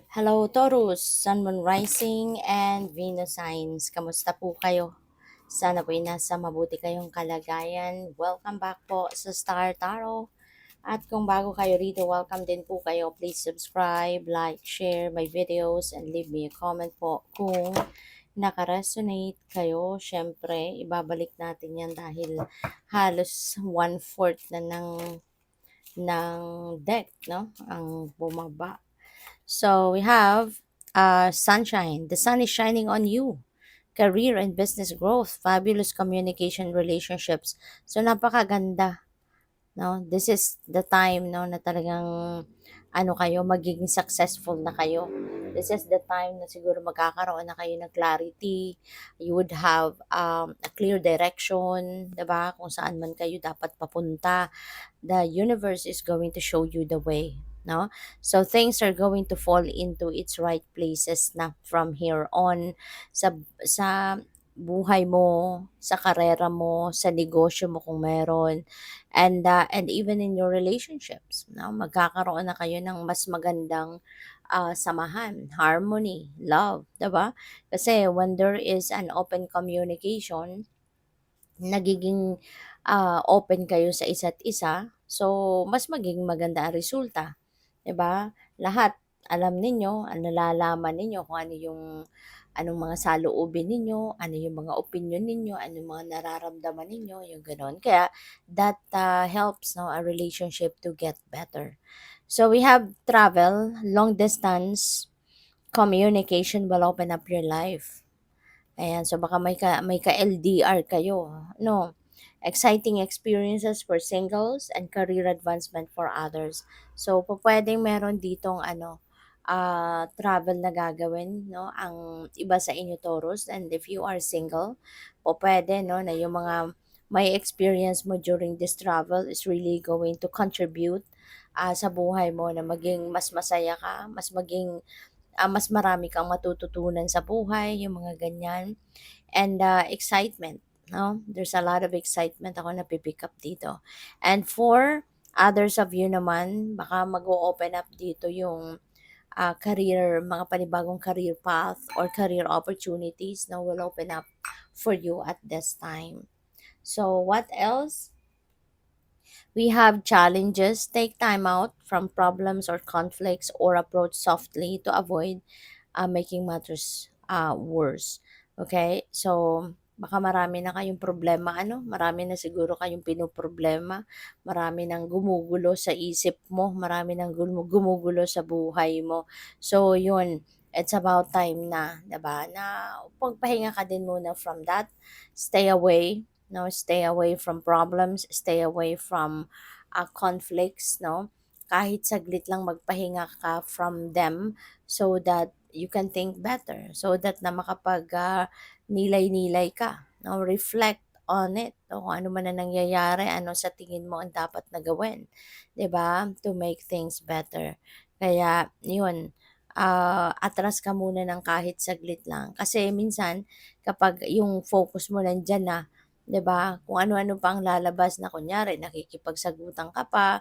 Hello Taurus, Sun, Moon Rising, and Venus Signs. Kamusta po kayo? Sana po'y nasa mabuti kayong kalagayan. Welcome back po sa Star Tarot. At kung bago kayo rito, welcome din po kayo. Please subscribe, like, share my videos, and leave me a comment po kung nakaresonate kayo. Siyempre, ibabalik natin yan dahil halos 1/4 na ng deck, no? Ang bumaba. So we have sunshine. The sun is shining on you. Career and business growth, fabulous communication relationships. So napakaganda, no? This is the time, no, na talagang kayo magiging successful na kayo. This is the time na siguro magkakaroon na kayo ng clarity. You would have a clear direction, 'di ba? Kung saan man kayo dapat papunta, the universe is going to show you the way, no? So things are going to fall into its right places na from here on sa buhay mo, sa karera mo, sa negosyo mo kung meron, and even in your relationships, no? Magkakaroon na kayo ng mas magandang samahan, harmony, love, 'di ba? Kasi when there is an open communication, nagiging open kayo sa isa't isa, so mas maging maganda ang resulta, 'di ba? Lahat alam ninyo, nalalaman ninyo kung ano yung anong mga saloobin ninyo, ano yung mga opinion ninyo, ano yung mga nararamdaman ninyo, yung gano'n. Kaya that helps, no, a relationship to get better. So we have travel, long distance communication will open up your life. Ayan, so baka may ka LDR kayo, no? Exciting experiences for singles and career advancement for others. So, pupuwedeng meron ditong travel na gagawin, no? Ang iba sa inyo Taurus, and if you are single, pupuwede, no, na yung mga may experience mo during this travel is really going to contribute sa buhay mo na maging mas masaya ka, mas marami kang matututunan sa buhay, yung mga ganyan. And excitement, no? There's a lot of excitement ako napipick up dito. And for others of you naman, baka mag-o-open up dito yung mga panibagong career path or career opportunities na will open up for you at this time. So what else? We have challenges. Take time out from problems or conflicts or approach softly to avoid making matters worse. Okay? So, baka marami na kayong problema, marami na siguro kayong pinoproblema, marami nang gumugulo sa isip mo, marami nang gumugulo sa buhay mo. So, yun, it's about time na, 'di ba? Na pagpahinga ka din muna from that. Stay away, no? Stay away from problems, stay away from conflicts, no? Kahit saglit lang magpahinga ka from them so that you can think better, so that na makapag nilay-nilay ka, no? Reflect on it, o kung ano man na nangyayari, ano sa tingin mo ang dapat na gawin, 'di ba? To make things better. Kaya, yun, atras ka muna ng kahit saglit lang. Kasi minsan, kapag yung focus mo nandiyan na, 'di ba? Kung ano-ano pang lalabas na kunyari nakikipagsagutan ka pa,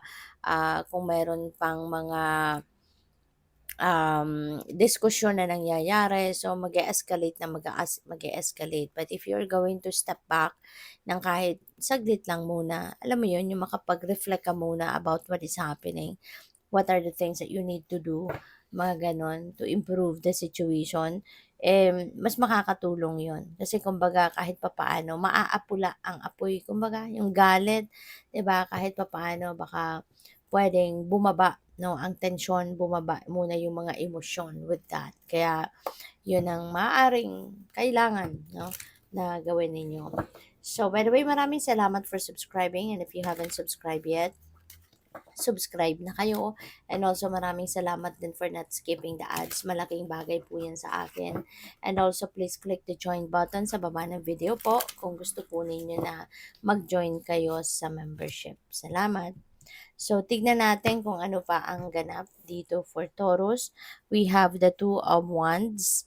kung meron pang mga diskusyon na nangyayari, so mag-e-escalate na mag-e-escalate. But if you're going to step back ng kahit saglit lang muna, alam mo yun, yung makapag-reflect ka muna about what is happening, what are the things that you need to do, mga ganon, to improve the situation, mas makakatulong yon. Kasi kumbaga kahit papaano, maaapula ang apoy. Kumbaga, yung galit, 'di ba, kahit papaano, baka pwedeng bumaba, no, ang tensyon, bumaba muna yung mga emosyon with that. Kaya, yun ang maaaring kailangan, no, na gawin ninyo. So, by the way, maraming salamat for subscribing, and if you haven't subscribed yet, subscribe na kayo. And also maraming salamat din for not skipping the ads. Malaking bagay po yan sa akin. And also please click the join button sa baba ng video po kung gusto po ninyo na mag-join kayo sa membership. Salamat. So, tignan natin kung ano pa ang ganap dito for Taurus. We have the Two of Wands.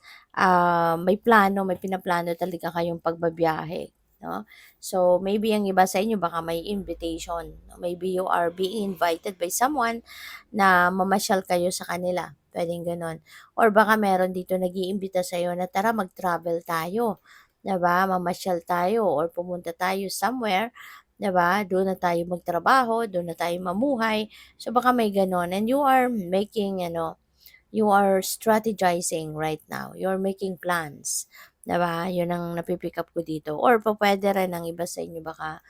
May pinaplano talaga kayong pagbabiyahe. no? So, maybe ang iba sa inyo baka may invitation. Maybe you are being invited by someone na mamasyal kayo sa kanila. Pwedeng ganon. Or baka meron dito nag-iimbita sa'yo na tara mag-travel tayo. 'Di ba? Mamasyal tayo or pumunta tayo somewhere, 'di ba? Doon na tayo magtrabaho, doon na tayo mamuhay. So baka may ganon and you are making you are strategizing right now. You're making plans. 'Di ba? 'Yun ang napipick up ko dito. Or pupuwede rin ang iba sa inyo baka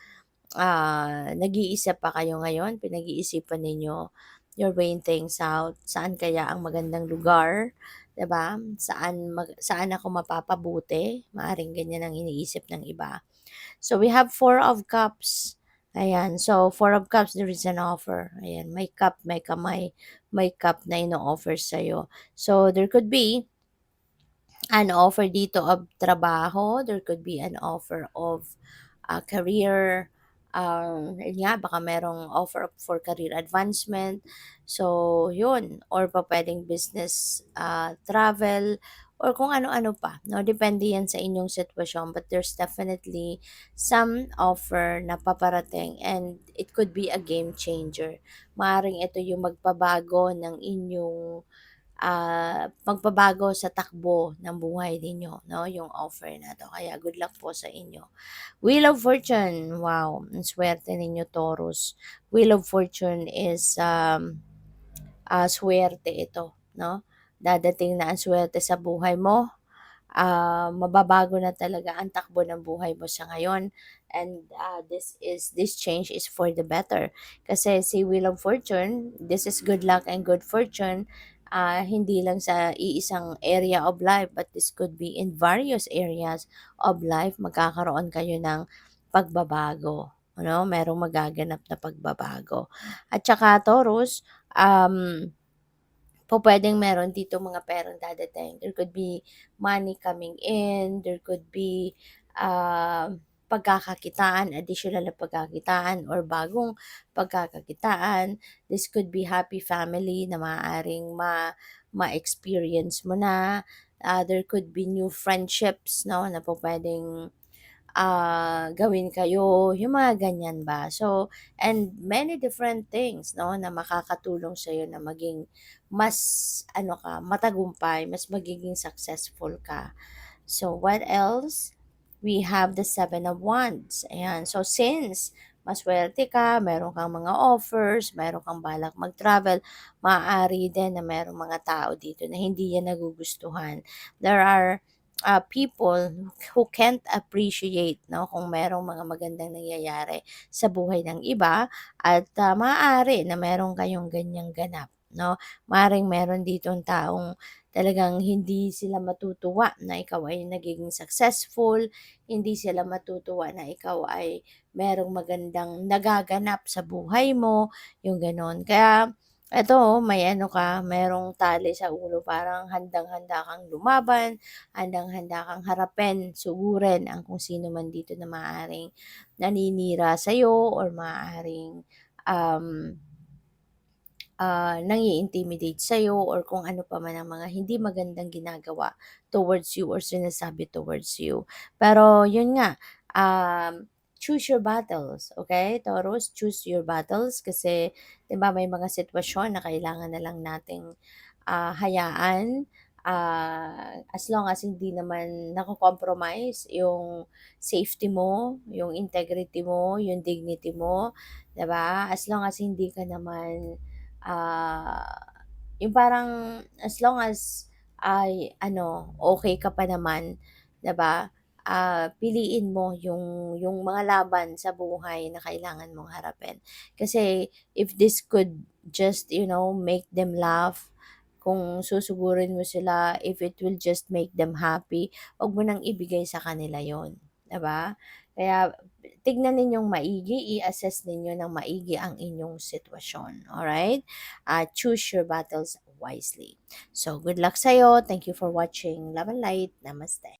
nag-iisip pa kayo ngayon, pinag-iisipan ninyo, you're weighing things out, saan kaya ang magandang lugar, 'di ba? Saan ako mapapabuti? Maaaring ganyan ang iniisip ng iba. So we have Four of Cups. Ayan. So, Four of Cups, there is an offer. Ayan. May cup, may kamay, may cup na ino-offer sa'yo. So, there could be an offer dito of trabaho. There could be an offer of career. Yun nga, baka merong offer for career advancement. So, yun. Or pa pwedeng business travel or kung ano-ano pa. No? Depende yan sa inyong sitwasyon. But there's definitely some offer na paparating and it could be a game changer. Maaring ito yung magpabago ng inyong magbabago sa takbo ng buhay ninyo, no, yung offer na 'to. Kaya good luck po sa inyo. Wheel of Fortune, wow, ang swerte ninyo Taurus. Wheel of Fortune is, swerte ito, 'no. Dadating na ang swerte sa buhay mo, mababago na talaga ang takbo ng buhay mo sa ngayon and this change is for the better kasi si Wheel of Fortune, this is good luck and good fortune, hindi lang sa iisang area of life but this could be in various areas of life. Magkakaroon kayo ng pagbabago, ano, merong magaganap na pagbabago at saka Taurus, pupuwedeng meron dito mga perang dadating. There could be money coming in, there could be, pagkakakitaan, additional na pagkakitaan or bagong pagkakakitaan. This could be happy family na maaaring ma-experience mo na. There could be new friendships 'no, na pupuwedeng gawin kayo, yung mga ganyan ba. So, and many different things, no, na makakatulong sa'yo na maging mas, matagumpay, mas magiging successful ka. So, what else? We have the Seven of Wands. Ayan. So, since maswerte ka, meron kang mga offers, meron kang balak mag-travel, maaari din na merong mga tao dito na hindi yan nagugustuhan. There are people who can't appreciate, no, kung merong mga magandang nangyayari sa buhay ng iba at maaari na meron kayong ganyang ganap, no? Maaaring meron ditong taong talagang hindi sila matutuwa na ikaw ay nagiging successful, hindi sila matutuwa na ikaw ay merong magandang nagaganap sa buhay mo, yung gano'n. Kaya eto, may merong tali sa ulo, parang handang-handa kang lumaban, handang-handa kang harapin, sugurin ang kung sino man dito na maaaring naninira sa'yo or maaaring um, nang-i-intimidate sa'yo or kung ano pa man ang mga hindi magandang ginagawa towards you or sinasabi towards you. Pero yun nga, choose your battles, okay? Taurus, choose your battles kasi 'di ba may mga sitwasyon na kailangan na lang nating hayaan as long as hindi naman nako-compromise yung safety mo, yung integrity mo, yung dignity mo, 'di ba? As long as hindi ka naman ah, yung parang as long as ay okay ka pa naman, 'di ba? Piliin mo yung mga laban sa buhay na kailangan mong harapin. Kasi if this could just, make them laugh, kung susugurin mo sila, if it will just make them happy, 'wag mo nang ibigay sa kanila 'yon, 'di ba? Kaya tignan ninyong maigi, i-assess ninyo ng maigi ang inyong sitwasyon, alright? Choose your battles wisely. So, good luck sa'yo. Thank you for watching. Love and light. Namaste.